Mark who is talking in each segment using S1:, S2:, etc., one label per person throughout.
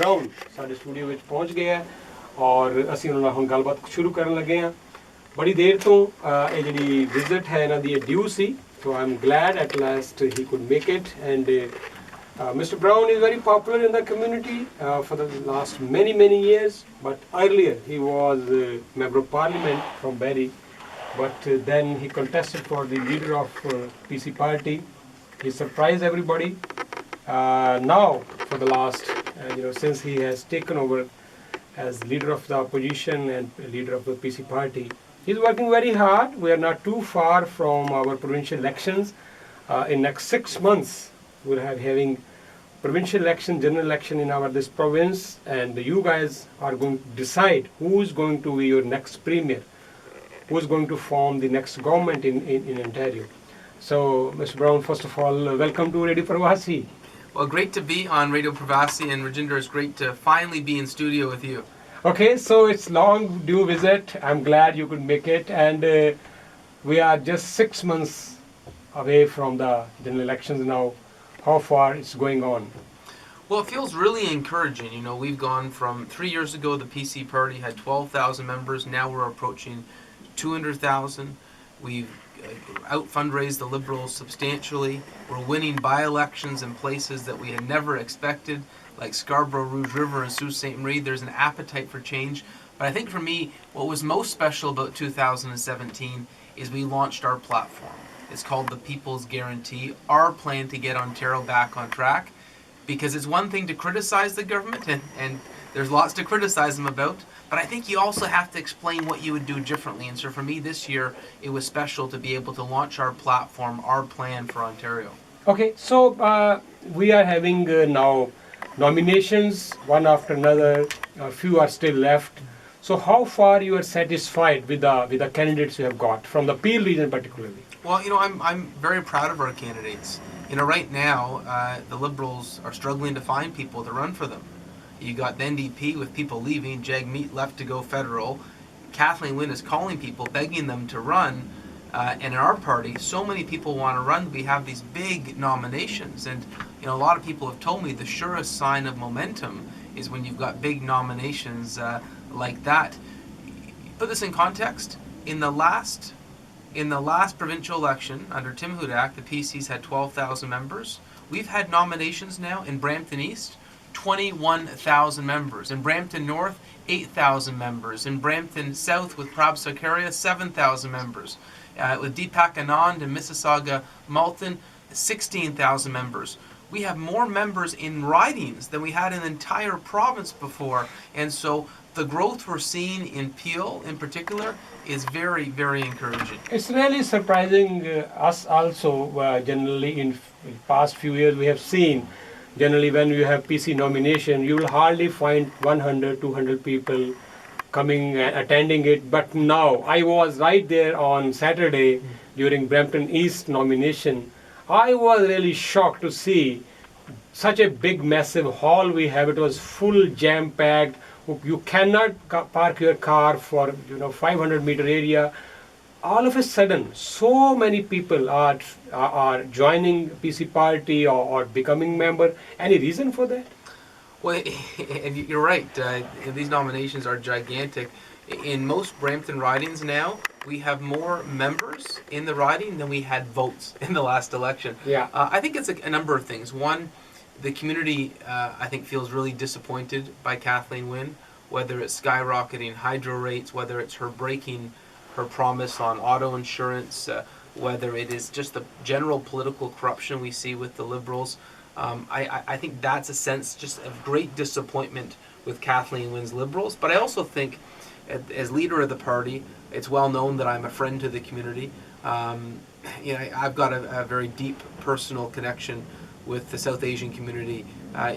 S1: Brown ਸਾਡੇ studio ਵਿੱਚ ਪਹੁੰਚ ਗਏ ਹੈ ਔਰ ਅਸੀਂ ਉਹਨਾਂ ਨਾਲ ਹੁਣ ਗੱਲਬਾਤ ਸ਼ੁਰੂ ਕਰਨ ਲੱਗੇ ਹਾਂ ਬੜੀ ਦੇਰ ਤੋਂ ਇਹ ਜਿਹੜੀ ਵਿਜ਼ਿਟ ਹੈ ਇਹਨਾਂ ਦੀ ਡਿਊ ਸੀ so I'm glad at last he could make it and Mr. Brown is very popular in the community for the last many years but earlier he was member of parliament from Barry but then he contested for the leader of PC party. He surprised everybody. Now for the last since he has taken over as leader of the opposition and leader of the PC party, he's working very hard. We are not too far from our provincial elections. In next 6 months, we'll have having provincial election, general election in this province, and you guys are going to decide who is going to be your next premier, who is going to form the next government in Ontario. So, Mr. Brown, first of all, welcome to Radio Parvasi.
S2: Well, great to be on Radio Parvasi, and Rajinder, it's great to finally be in studio with you.
S1: Okay, so it's long due visit. I'm glad you could make it, and we are just 6 months away from the general elections now. How far it's going on?
S2: Well, it feels really encouraging. You know, we've gone from 3 years ago, the PC party had 12,000 members. Now we're approaching 200,000. We've out fundraised the Liberals substantially. We're winning by-elections in places that we had never expected, like Scarborough, Rouge River, and Sault Ste. Marie. There's an appetite for change. But I think for me, what was most special about 2017 is we launched our platform. It's called the People's Guarantee, our plan to get Ontario back on track. Because it's one thing to criticize the government, and there's lots to criticize them about, but I think you also have to explain what you would do differently. And so for me this year, it was special to be able to launch our platform, our plan for Ontario.
S1: Okay, so we are having now nominations, one after another. A few are still left. So how far you are satisfied with the candidates you have got from the Peel region particularly?
S2: Well, you know, I'm very proud of our candidates. You know, right now, the Liberals are struggling to find people to run for them. You got the NDP with people leaving. Jagmeet left to go federal. Kathleen Wynne is calling people, begging them to run. And in our party, so many people want to run. We have these big nominations. And, you know, a lot of people have told me the surest sign of momentum is when you've got big nominations like that. Put this in context. In the last provincial election, under Tim Hudak, the PCs had 12,000 members. We've had nominations now in Brampton East, 21,000 members. In Brampton North, 8,000 members. In Brampton South with Prab Sakaria, 7,000 members. With Deepak Anand and Mississauga Malton, 16,000 members. We have more members in ridings than we had in the entire province before. And so the growth we're seeing in Peel in particular is very encouraging.
S1: It's really surprising us also. Generally in past few years we have seen generally when you have PC nomination you will hardly find 100-200 people coming and attending it, but now I was right there on Saturday during Brampton East nomination. I was really shocked to see such a big massive hall we have. It was full jam packed. You cannot park your car for 500-meter area. All of a sudden, so many people are joining PC party or becoming member. Any reason for that?
S2: Well, and you're right. These nominations are gigantic. In most Brampton ridings now, we have more members in the riding than we had votes in the last election.
S1: Yeah.
S2: I think it's a number of things. One, the community, I think, feels really disappointed by Kathleen Wynne, whether it's skyrocketing hydro rates, whether it's her breaking her promise on auto insurance, whether it is just the general political corruption we see with the Liberals. I think that's a sense just of great disappointment with Kathleen Wynne's Liberals. But I also think, as leader of the party, it's well known that I'm a friend to the community. I've got a very deep personal connection with the South Asian community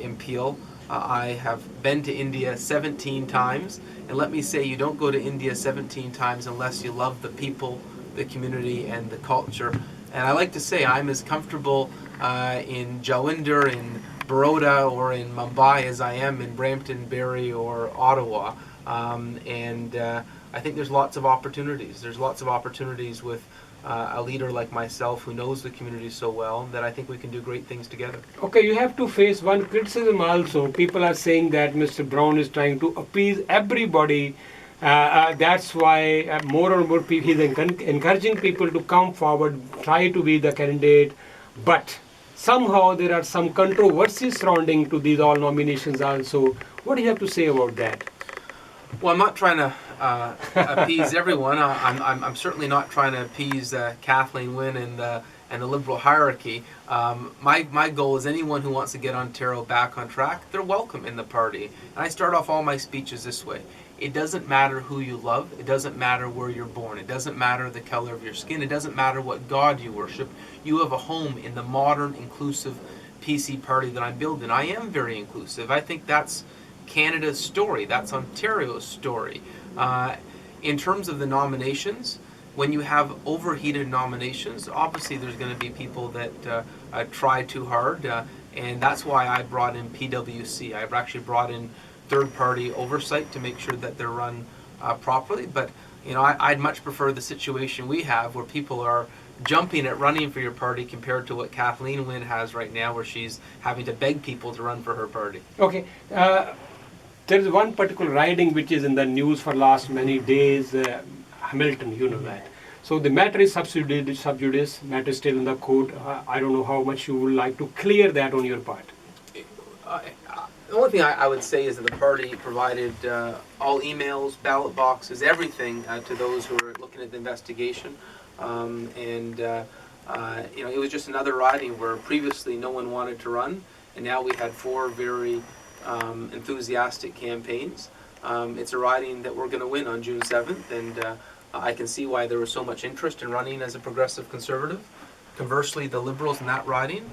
S2: in Peel. I have been to India 17 times, and let me say, you don't go to India 17 times unless you love the people, the community, and the culture. And I like to say I'm as comfortable in Jalandhar, in Baroda, or in Mumbai as I am in Brampton, Barrie, or Ottawa. I think there's lots of opportunities. There's lots of opportunities with a leader like myself who knows the community so well, that I think we can do great things together.
S1: Okay, you have to face one criticism also. People are saying that Mr. Brown is trying to appease everybody. That's why more and more people, he's encouraging people to come forward, try to be the candidate. But somehow there are some controversies surrounding to these all nominations also. What do you have to say about that?
S2: Well, I'm not trying to appease everyone. I'm certainly not trying to appease Kathleen Wynne and the Liberal hierarchy. My goal is anyone who wants to get Ontario back on track, they're welcome in the party. And I start off all my speeches this way. It doesn't matter who you love. It doesn't matter where you're born. It doesn't matter the color of your skin. It doesn't matter what God you worship. You have a home in the modern, inclusive PC party that I'm building. I am very inclusive. I think that's Canada's story. That's Ontario's story. In terms of the nominations, when you have overheated nominations, obviously there's going to be people that try too hard, and that's why I brought in PwC. I've actually brought in third-party oversight to make sure that they're run properly. But I'd much prefer the situation we have where people are jumping at running for your party compared to what Kathleen Wynne has right now, where she's having to beg people to run for her party.
S1: Okay. There is one particular riding which is in the news for last many days, Hamilton, you know that. So the matter is sub judice, matter is still in the court. I don't know how much you would like to clear that on your part.
S2: The only thing I would say is that the party provided all emails, ballot boxes, everything to those who are looking at the investigation. It was just another riding where previously no one wanted to run, and now we had 4 very enthusiastic campaigns. It's a riding that we're going to win on June 7th, and I can see why there was so much interest in running as a progressive conservative. Conversely, the Liberals in that riding,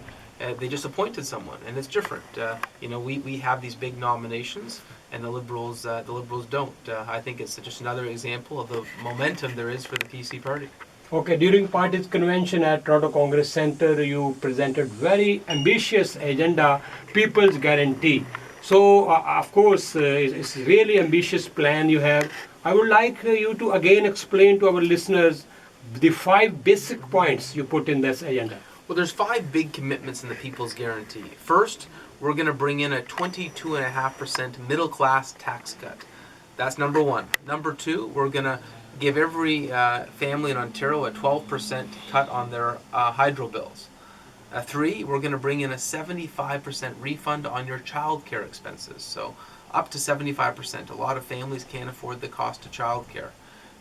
S2: they just appointed someone, and it's different. We have these big nominations, and the Liberals don't. I think it's just another example of the momentum there is for the PC party.
S1: Okay, during party's convention at Toronto Congress Centre, you presented very ambitious agenda, People's Guarantee. So, of course, it's a really ambitious plan you have. I would like you to again explain to our listeners the 5 basic points you put in this agenda.
S2: Well, there's 5 big commitments in the People's Guarantee. First, we're going to bring in a 22.5% middle-class tax cut. That's number 1. Number 2, we're going to give every family in Ontario a 12% cut on their hydro bills. 3, we're going to bring in a 75% refund on your child care expenses. So up to 75%. A lot of families can't afford the cost of child care.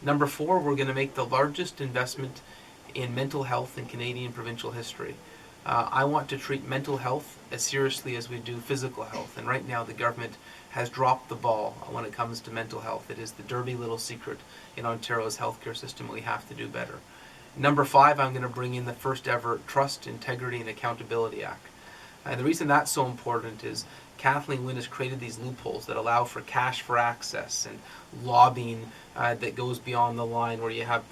S2: Number 4, we're going to make the largest investment in mental health in Canadian provincial history. I want to treat mental health as seriously as we do physical health, and right now the government has dropped the ball when it comes to mental health. It is the dirty little secret in Ontario's healthcare system. We have to do better. Number 5, I'm going to bring in the first ever Trust, Integrity and Accountability Act. And the reason that's so important is Kathleen Wynne has created these loopholes that allow for cash for access and lobbying that goes beyond the line, where you have,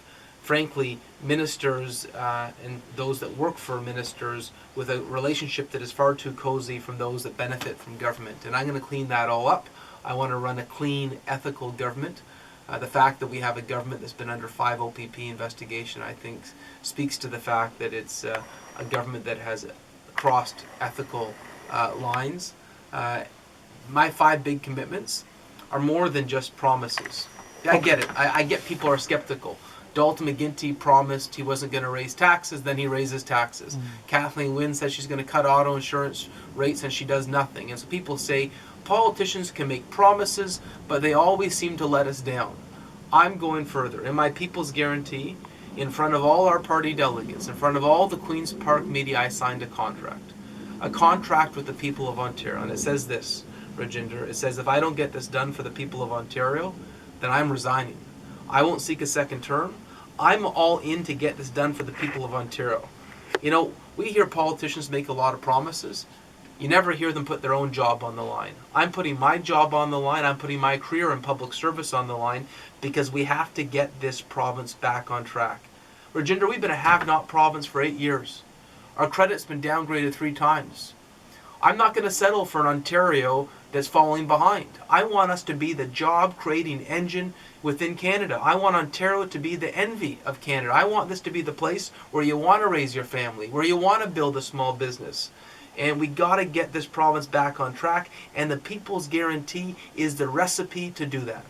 S2: frankly, ministers and those that work for ministers with a relationship that is far too cozy from those that benefit from government. And I'm going to clean that all up. I want to run a clean, ethical government. The fact that we have a government that's been under 5 OPP investigation, I think, speaks to the fact that it's a government that has crossed ethical lines. My 5 big commitments are more than just promises. I get it. I get people are skeptical. Dalton McGuinty promised he wasn't going to raise taxes, then he raises taxes. Kathleen Wynne says she's going to cut auto insurance rates, and she does nothing. And so people say politicians can make promises, but they always seem to let us down. I'm going further. In my People's Guarantee, in front of all our party delegates, in front of all the Queen's Park media, I signed a contract with the people of Ontario. And it says this, Rajinder, it says if I don't get this done for the people of Ontario, then I'm resigning. I won't seek a second term. I'm all in to get this done for the people of Ontario. We hear politicians make a lot of promises. You never hear them put their own job on the line. I'm putting my job on the line. I'm putting my career in public service on the line, because we have to get this province back on track. Rajinder, we've been a have-not province for 8 years. Our credit's been downgraded 3 times. I'm not going to settle for an Ontario that's falling behind. I want us to be the job-creating engine within Canada. I want Ontario to be the envy of Canada. I want this to be the place where you want to raise your family, where you want to build a small business. And we got to get this province back on track, and the People's Guarantee is the recipe to do that.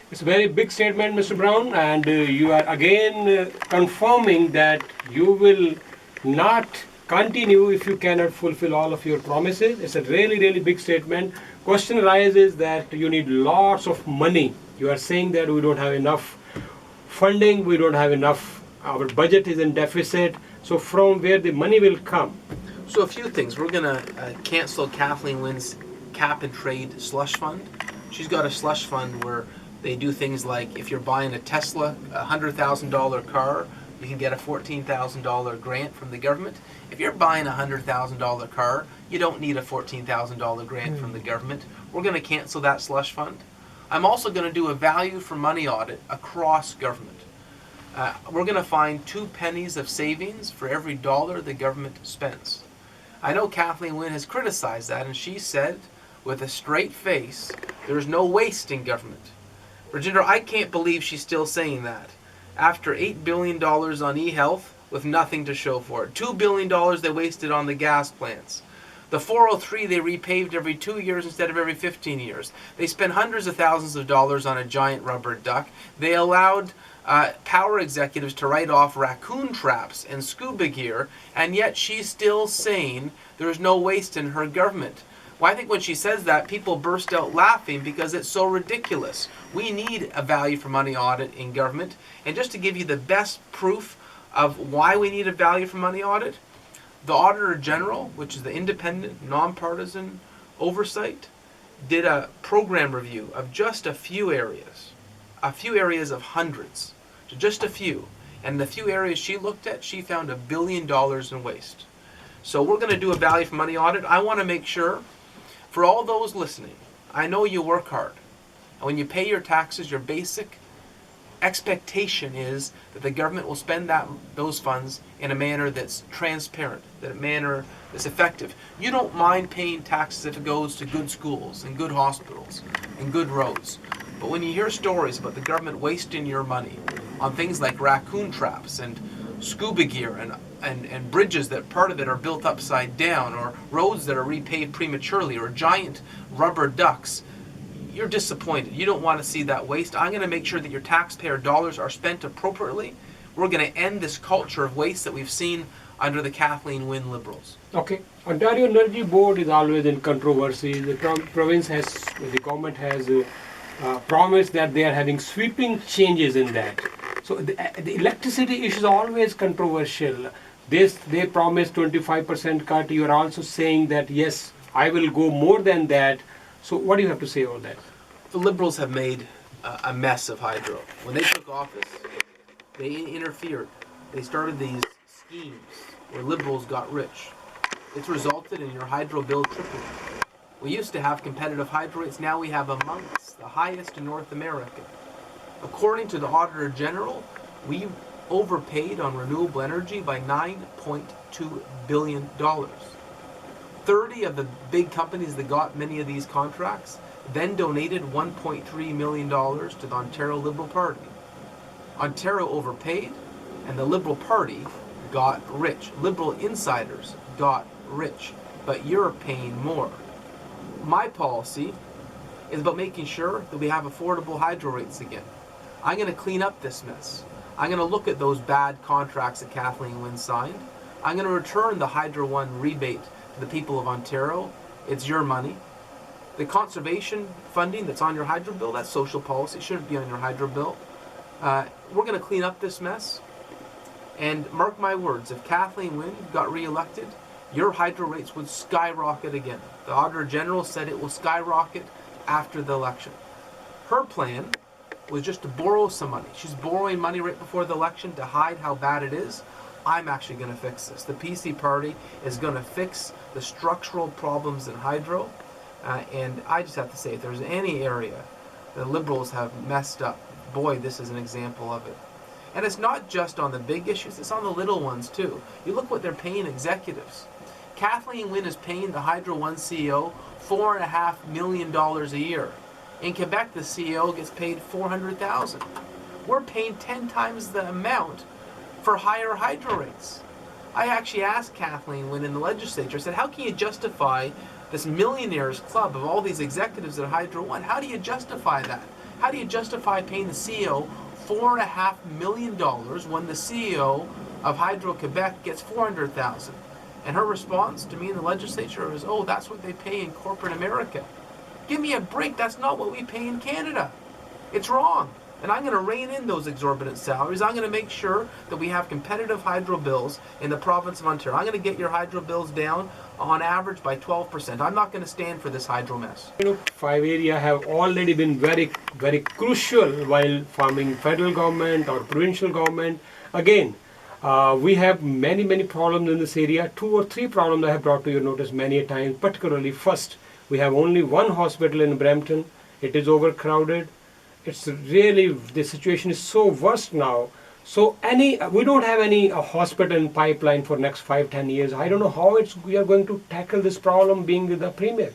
S1: It's a very big statement, Mr. Brown, and you are again confirming that you will not continue if you cannot fulfill all of your promises. It's a really, really big statement. Question arises that you need lots of money. You are saying that we don't have enough funding, we don't have enough, our budget is in deficit. So from where the money will come?
S2: So a few things. We're going to cancel Kathleen Wynne's cap and trade slush fund. She's got a slush fund where they do things like if you're buying a Tesla, a $100,000 car, you can get a $14,000 grant from the government. If you're buying a $100,000 car, you don't need a $14,000 grant from the government. We're going to cancel that slush fund. I'm also going to do a value for money audit across government. We're going to find 2 pennies of savings for every dollar the government spends. I know Kathleen Wynne has criticized that, and she said with a straight face, there's no waste in government. Rajinder, I can't believe she's still saying that. After $8 billion on e-health with nothing to show for it. $2 billion they wasted on the gas plants. The 403 they repaved every 2 years instead of every 15 years. They spent hundreds of thousands of dollars on a giant rubber duck. They allowed power executives to write off raccoon traps and scuba gear, and yet she's still saying there's no waste in her government. Well, I think when she says that, people burst out laughing because it's so ridiculous. We need a value for money audit in government. And just to give you the best proof of why we need a value for money audit, the Auditor General, which is the independent, nonpartisan oversight, did a program review of just a few areas of hundreds, so just a few. And the few areas she looked at, she found $1 billion in waste. So we're going to do a value for money audit. I want to make sure, for all those listening, I know you work hard. And when you pay your taxes, your basic expectation is that the government will spend those funds in a manner that's transparent, that a manner that's effective. You don't mind paying taxes if it goes to good schools and good hospitals and good roads. But when you hear stories about the government wasting your money on things like raccoon traps and scuba gear and bridges that part of it are built upside down, or roads that are repaved prematurely, or giant rubber ducks, you're disappointed. You don't want to see that waste. I'm going to make sure that your taxpayer dollars are spent appropriately. We're going to end this culture of waste that we've seen under the Kathleen Wynne Liberals.
S1: Okay. Ontario Energy Board is always in controversy. The the government has promised that they are having sweeping changes in that. So the electricity issue is always controversial. They promised 25% cut. You are also saying that, yes, I will go more than that. So what do you have to say about that?
S2: The Liberals have made a mess of hydro. When they took office, they interfered. They started these schemes where Liberals got rich. It's resulted in your hydro bill tripling. We used to have competitive hydro rates. Now we have amongst the highest in North America. According to the Auditor General, we overpaid on renewable energy by $9.2 billion. 30 of the big companies that got many of these contracts then donated $1.3 million to the Ontario Liberal Party. Ontario overpaid, and the Liberal Party got rich. Liberal insiders got rich, but you're paying more. My policy is about making sure that we have affordable hydro rates again. I'm going to clean up this mess. I'm going to look at those bad contracts that Kathleen Wynne signed. I'm going to return the Hydro One rebate to the people of Ontario. It's your money. The conservation funding that's on your hydro bill, that's social policy, shouldn't be on your hydro bill. We're going to clean up this mess. And mark my words, if Kathleen Wynne got re-elected, your hydro rates would skyrocket again. The Auditor General said it will skyrocket after the election. Her plan was just to borrow some money. She's borrowing money right before the election to hide how bad it is. I'm actually going to fix this. The PC party is going to fix the structural problems in hydro. And I just have to say, if there's any area the Liberals have messed up, boy, this is an example of it. And it's not just on the big issues, it's on the little ones too. You look what they're paying executives. Kathleen Wynne is paying the Hydro One CEO $4.5 million a year. In Quebec, the CEO gets paid $400,000. We're paying 10 times the amount for higher hydro rates. I actually asked Kathleen Wynne in the legislature, I said, how can you justify this millionaires club of all these executives at Hydro One? How do you justify that? How do you justify paying the CEO $4.5 million when the CEO of Hydro Quebec gets $400,000? And her response to me in the legislature was, oh, that's what they pay in corporate America. Give me a break. That's not what we pay in Canada. It's wrong. And I'm going to rein in those exorbitant salaries. I'm going to make sure that we have competitive hydro bills in the province of Ontario. I'm going to get your hydro bills down on average by 12%. I'm not going to stand for this hydro mess.
S1: Five area have already been very, very crucial while forming federal government or provincial government. Again, we have many problems in this area. 2 or 3 problems I have brought to your notice many a time. Particularly, first, we have only one hospital in Brampton. It is overcrowded. It's really, the situation is so worst now. So we don't have any hospital in pipeline for next 5-10 years. I don't know how we are going to tackle this problem being with the Premier.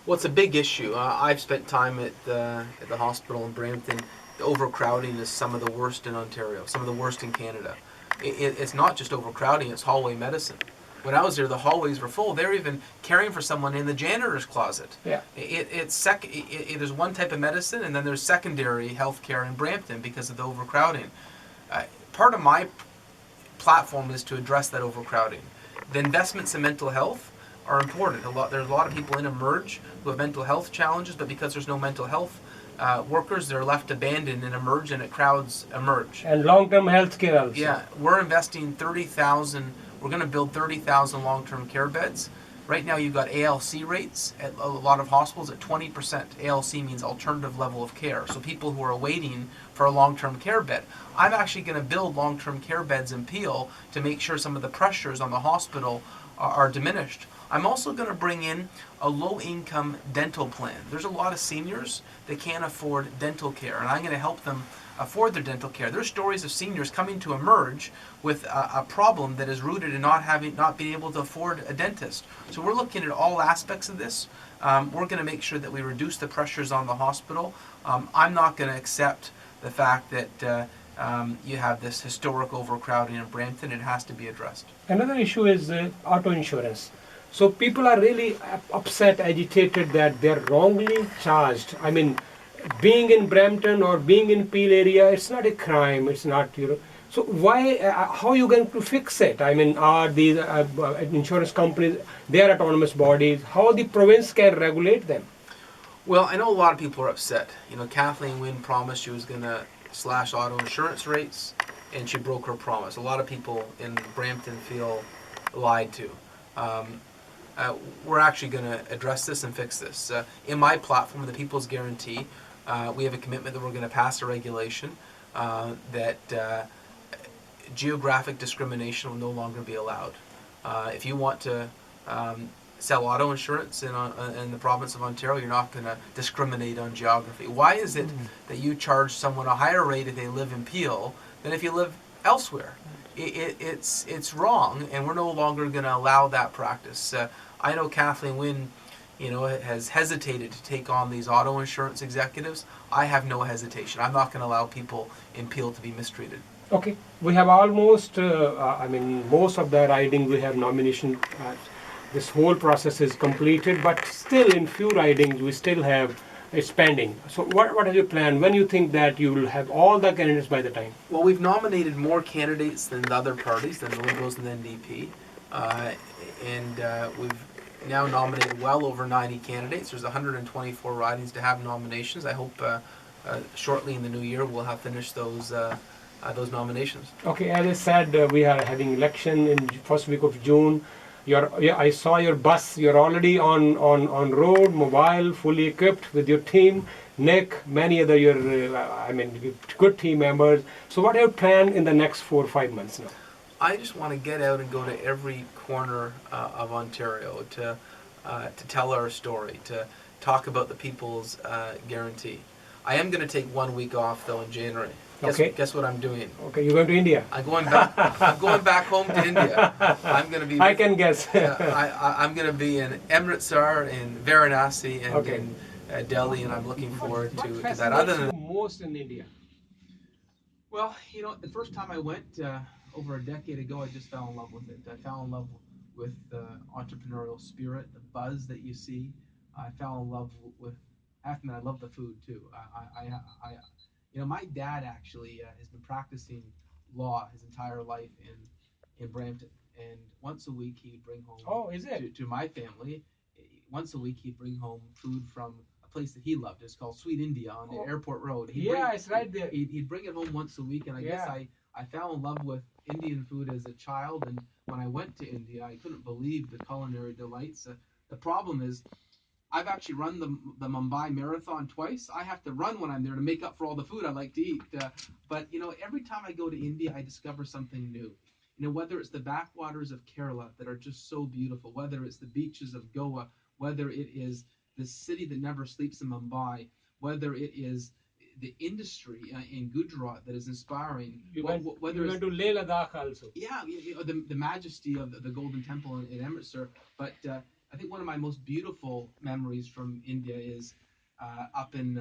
S2: Well, it's a big issue. I've spent time at the hospital in Brampton. The overcrowding is some of the worst in Ontario, some of the worst in Canada. It's not just overcrowding, it's hallway medicine. When I was there, the hallways were full. They're even caring for someone in the janitor's closet.
S1: Yeah.
S2: There's one type of medicine, and then there's secondary health care in Brampton because of the overcrowding. Part of my platform is to address that overcrowding. The investments in mental health are important. There's a lot of people in Emerge who have mental health challenges, but because there's no mental health workers, they're left abandoned in Emerge, and it crowds Emerge.
S1: And long-term health care also.
S2: Yeah, we're investing 30,000. We're going to build 30,000 long-term care beds. Right now you've got ALC rates at a lot of hospitals at 20%. ALC means alternative level of care. So people who are waiting for a long-term care bed. I'm actually going to build long-term care beds in Peel to make sure some of the pressures on the hospital are diminished. I'm also going to bring in a low-income dental plan. There's a lot of seniors that can't afford dental care, and I'm going to help them afford their dental care. There's stories of seniors coming to Emerge with a problem that is rooted in not being able to afford a dentist. So we're looking at all aspects of this. We're going to make sure that we reduce the pressures on the hospital. I'm not going to accept the fact that you have this historic overcrowding in Brampton. It has to be addressed.
S1: Another issue is auto insurance. So people are really upset, agitated that they're wrongly charged. I mean, being in Brampton or being in Peel area, it's not a crime. It's not, So why? How are you going to fix it? I mean, are these insurance companies? They are autonomous bodies. How the province can regulate them?
S2: Well, I know a lot of people are upset. Kathleen Wynne promised she was going to slash auto insurance rates, and she broke her promise. A lot of people in Brampton feel lied to. We're actually going to address this and fix this. In my platform, the People's Guarantee, we have a commitment that we're going to pass a regulation that geographic discrimination will no longer be allowed. If you want to sell auto insurance in the province of Ontario, you're not going to discriminate on geography. Why is it that you charge someone a higher rate if they live in Peel than if you live elsewhere? It's wrong, and we're no longer going to allow that practice. I know Kathleen Wynne, has hesitated to take on these auto insurance executives. I have no hesitation. I'm not going to allow people in Peel to be mistreated.
S1: Okay, we have almost, most of the ridings we have nomination. This whole process is completed, but still in few ridings we still have it's pending. So what is your plan? When you think that you will have all the candidates by the time?
S2: Well, we've nominated more candidates than the other parties, than the Liberals and the NDP. We've now nominated well over 90 candidates. There's 124 ridings to have nominations. I hope shortly in the new year we'll have finished those nominations.
S1: Okay, as I said, we are having election in first week of June. I saw your bus. You're already on road, mobile, fully equipped with your team. Nick, many other good team members. So what are your plan in the next 4 or 5 months now?
S2: I just want to get out and go to every corner of Ontario to tell our story, to talk about the People's Guarantee. I am going to take 1 week off though in January
S1: Okay.
S2: Guess what I'm doing?
S1: Okay, you're going to India.
S2: I'm going back. I'm going back home to India. I'm going to be.
S1: I can guess.
S2: I'm going to be in Amritsar, in Varanasi, and
S1: Okay.
S2: in Delhi, and I'm looking forward
S1: What
S2: to that.
S1: fascinates
S2: Other than
S1: you most in India?
S2: well, the first time I went over a decade ago, I just fell in love with it. I fell in love with the entrepreneurial spirit, the buzz that you see. I fell in love with. I have to admit, I love the food too. My dad actually has been practicing law his entire life in Brampton, and once a week he'd bring home.
S1: Oh, is it?
S2: To my family? Once a week he'd bring home food from a place that he loved. It's called Sweet India on the Airport Road.
S1: It's right there.
S2: He'd bring it home once a week, and I guess I fell in love with Indian food as a child. And when I went to India, I couldn't believe the culinary delights. The problem is, I've actually run the Mumbai Marathon twice. I have to run when I'm there to make up for all the food I like to eat. But every time I go to India, I discover something new. Whether it's the backwaters of Kerala that are just so beautiful, whether it's the beaches of Goa, whether it is the city that never sleeps in Mumbai, whether it is the industry in Gujarat that is inspiring.
S1: Whether you went to Leh Ladakh also.
S2: Yeah, the majesty of the Golden Temple in Amritsar. But I think one of my most beautiful memories from India is up in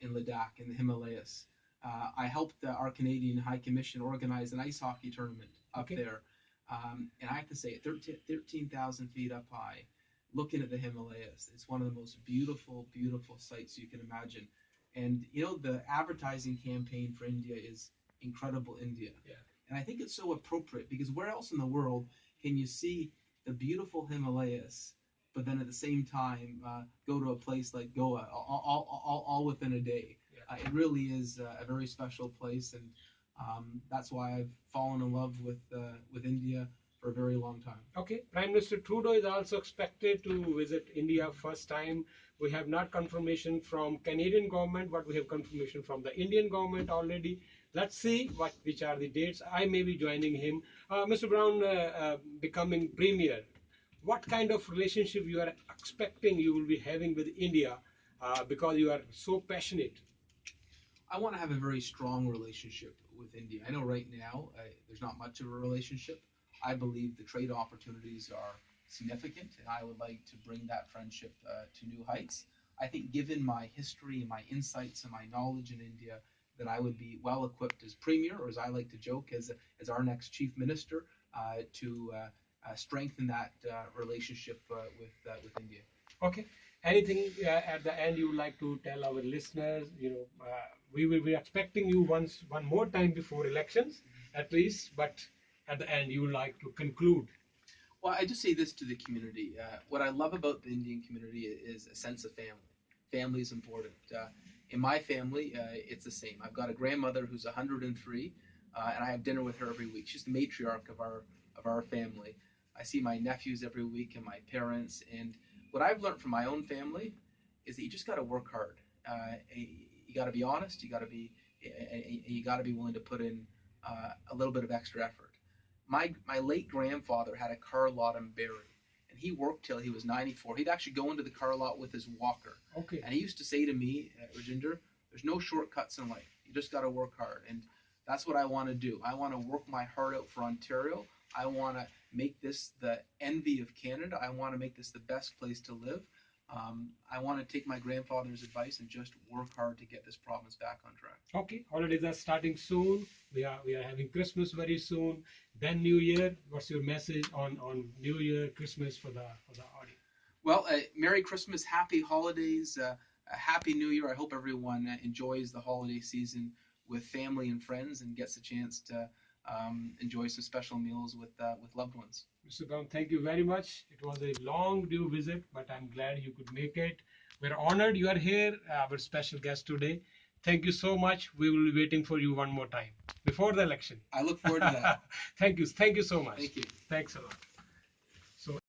S2: Ladakh in the Himalayas. I helped our Canadian High Commission organize an ice hockey tournament up there. And I have to say, 13,000 feet up high, looking at the Himalayas, it's one of the most beautiful, beautiful sights you can imagine. And the advertising campaign for India is Incredible India.
S1: Yeah.
S2: And I think it's so appropriate because where else in the world can you see the beautiful Himalayas, but then at the same time go to a place like Goa all within a day?
S1: Yeah.
S2: It really is a very special place, and that's why I've fallen in love with India for a very long time.
S1: Okay, Prime Minister Trudeau is also expected to visit India first time. We have not confirmation from Canadian government, but we have confirmation from the Indian government already. Let's see which are the dates. I may be joining him. Mr. Brown, becoming premier, what kind of relationship you are expecting you will be having with India because you are so passionate?
S2: I want to have a very strong relationship with India. I know right now there's not much of a relationship. I believe the trade opportunities are significant, and I would like to bring that friendship to new heights. I think, given my history and my insights and my knowledge in India, that I would be well equipped as premier, or as I like to joke, as our next chief minister, to strengthen that relationship with India.
S1: Okay. Anything at the end you would like to tell our listeners? We will be expecting you one more time before elections, at least. But at the end, you would like to conclude.
S2: Well, I just say this to the community. What I love about the Indian community is a sense of family. Family is important. In my family, it's the same. I've got a grandmother who's 103, and I have dinner with her every week. She's the matriarch of our family. I see my nephews every week and my parents. And what I've learned from my own family is that you just got to work hard. You got to be honest. You got to be willing to put in a little bit of extra effort. My late grandfather had a car lot in Barrie, and he worked till he was 94. He'd actually go into the car lot with his walker.
S1: Okay.
S2: And he used to say to me, Rajinder, there's no shortcuts in life. You just got to work hard. And that's what I want to do. I want to work my heart out for Ontario. I want to make this the envy of Canada. I want to make this the best place to live. I want to take my grandfather's advice and just work hard to get this province back on track.
S1: Okay, holidays are starting soon. We are having Christmas very soon. Then New Year. What's your message on New Year, Christmas for the audience?
S2: Well, Merry Christmas, Happy Holidays, a Happy New Year. I hope everyone enjoys the holiday season with family and friends and gets a chance to enjoy some special meals with loved ones.
S1: Mr. Brown, thank you very much. It was a long due visit, but I'm glad you could make it. We're honored you are here, our special guest today. Thank you so much. We will be waiting for you one more time before the election.
S2: I look forward to that.
S1: Thank you. Thank you so much.
S2: Thank you.
S1: Thanks a lot. So.